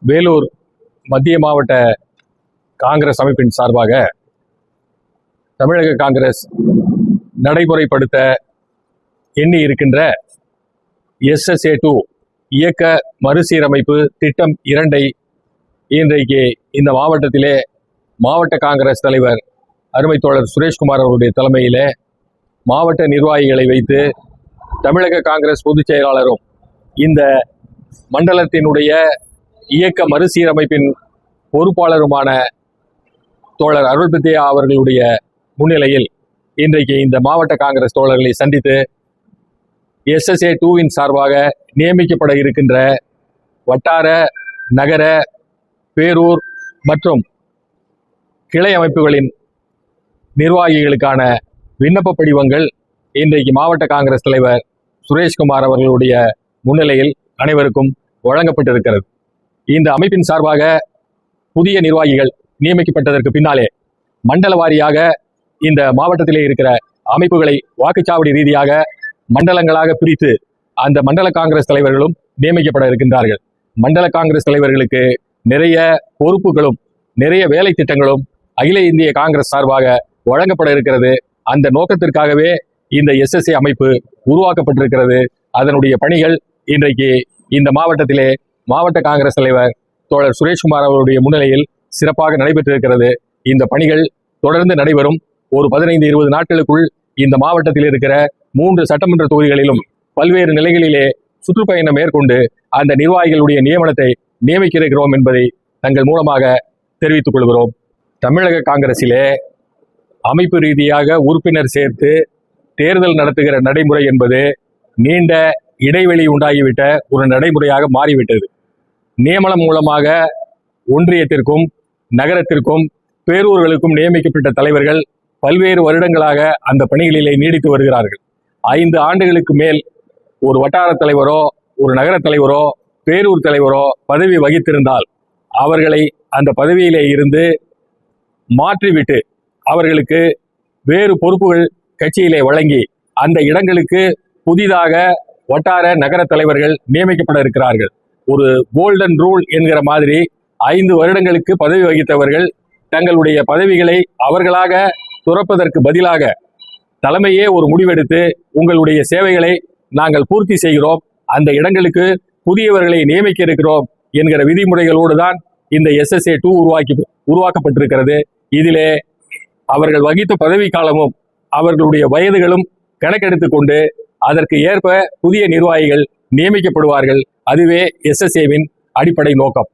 வேலூர் மத்திய மாவட்ட காங்கிரஸ் அமைப்பின் சார்பாக தமிழக காங்கிரஸ் நடைமுறைப்படுத்த எண்ணி இருக்கின்ற SSA2 இயக்க மறுசீரமைப்பு திட்டம் 2 இன்றைக்கு இந்த மாவட்டத்திலே மாவட்ட காங்கிரஸ் தலைவர் அருமை தோழர் சுரேஷ்குமார் அவருடைய தலைமையிலே மாவட்ட நிர்வாகிகளை வைத்து தமிழக காங்கிரஸ் பொதுச் செயலாளரும் இந்த மண்டலத்தினுடைய இயக்க மறுசீரமைப்பின் பொறுப்பாளருமான தோழர் அருள்பித்தியா அவர்களுடைய முன்னிலையில் இன்றைக்கு இந்த மாவட்ட காங்கிரஸ் தோழர்களை சந்தித்து SSA2 சார்பாக நியமிக்கப்பட இருக்கின்ற வட்டார, நகர, பேரூர் மற்றும் கிளை அமைப்புகளின் நிர்வாகிகளுக்கான விண்ணப்ப படிவங்கள் இன்றைக்கு மாவட்ட காங்கிரஸ் தலைவர் சுரேஷ்குமார் அவர்களுடைய முன்னிலையில் அனைவருக்கும் வழங்கப்பட்டிருக்கிறது. இந்த அமைப்பின் சார்பாக புதிய நிர்வாகிகள் நியமிக்கப்பட்டதற்கு பின்னாலே மண்டல வாரியாக இந்த மாவட்டத்திலே இருக்கிற அமைப்புகளை வாக்குச்சாவடி ரீதியாக மண்டலங்களாக பிரித்து அந்த மண்டல காங்கிரஸ் தலைவர்களும் நியமிக்கப்பட இருக்கின்றார்கள். மண்டல காங்கிரஸ் தலைவர்களுக்கு நிறைய பொறுப்புகளும் நிறைய வேலை திட்டங்களும் அகில இந்திய காங்கிரஸ் சார்பாக வழங்கப்பட இருக்கிறது. அந்த நோக்கத்திற்காகவே இந்த SSA அமைப்பு உருவாக்கப்பட்டிருக்கிறது. அதனுடைய பணிகள் இன்றைக்கு இந்த மாவட்டத்திலே மாவட்ட காங்கிரஸ் தலைவர் தோழர் சுரேஷ்குமார் அவருடைய முன்னிலையில் சிறப்பாக நடைபெற்றிருக்கிறது. இந்த பணிகள் தொடர்ந்து நடைபெறும். ஒரு 15-20 நாட்களுக்குள் இந்த மாவட்டத்தில் இருக்கிற 3 சட்டமன்ற தொகுதிகளிலும் பல்வேறு நிலைகளிலே சுற்றுப்பயணம் மேற்கொண்டு அந்த நிர்வாகிகளுடைய நியமனத்தை நியமிக்க இருக்கிறோம் என்பதை தங்கள் மூலமாக தெரிவித்துக் கொள்கிறோம். தமிழக காங்கிரசிலே அமைப்பு ரீதியாக உறுப்பினர் சேர்த்து தேர்தல் நடத்துகிற நடைமுறை என்பது நீண்ட இடைவெளி உண்டாகிவிட்ட ஒரு நடைமுறையாக மாறிவிட்டது. நியமனம் மூலமாக ஒன்றியத்திற்கும் நகரத்திற்கும் பேரூர்களுக்கும் நியமிக்கப்பட்ட தலைவர்கள் பல்வேறு வருடங்களாக அந்த பணிகளிலே நீடித்து வருகிறார்கள். 5 ஆண்டுகளுக்கு மேல் ஒரு வட்டார தலைவரோ ஒரு நகர தலைவரோ பேரூர் தலைவரோ பதவி வகித்திருந்தால் அவர்களை அந்த பதவியிலே இருந்து மாற்றிவிட்டு அவர்களுக்கு வேறு பொறுப்புகள் கட்சியிலே வழங்கி அந்த இடங்களுக்கு புதிதாக வட்டார நகர தலைவர்கள் நியமிக்கப்பட இருக்கிறார்கள். ஒரு கோல்டன் ரூல் என்கிற மாதிரி 5 வருடங்களுக்கு பதவி வகித்தவர்கள் தங்களுடைய பதவிகளை அவர்களாக துறப்பதற்கு பதிலாக தலைமையே ஒரு முடிவெடுத்து உங்களுடைய சேவைகளை நாங்கள் பூர்த்தி செய்கிறோம், அந்த இடங்களுக்கு புதியவர்களை நியமிக்க இருக்கிறோம் என்கிற விதிமுறைகளோடு தான் இந்த SSA2 உருவாக்கப்பட்டிருக்கிறது. இதிலே அவர்கள் வகித்த பதவி காலமும் அவர்களுடைய வயதுகளும் கணக்கெடுத்து கொண்டு அதற்கு ஏற்ப புதிய நிர்வாகிகள் நியமிக்கப்படுவார்கள். அதுவே SSAவின் அடிப்படை நோக்கம்.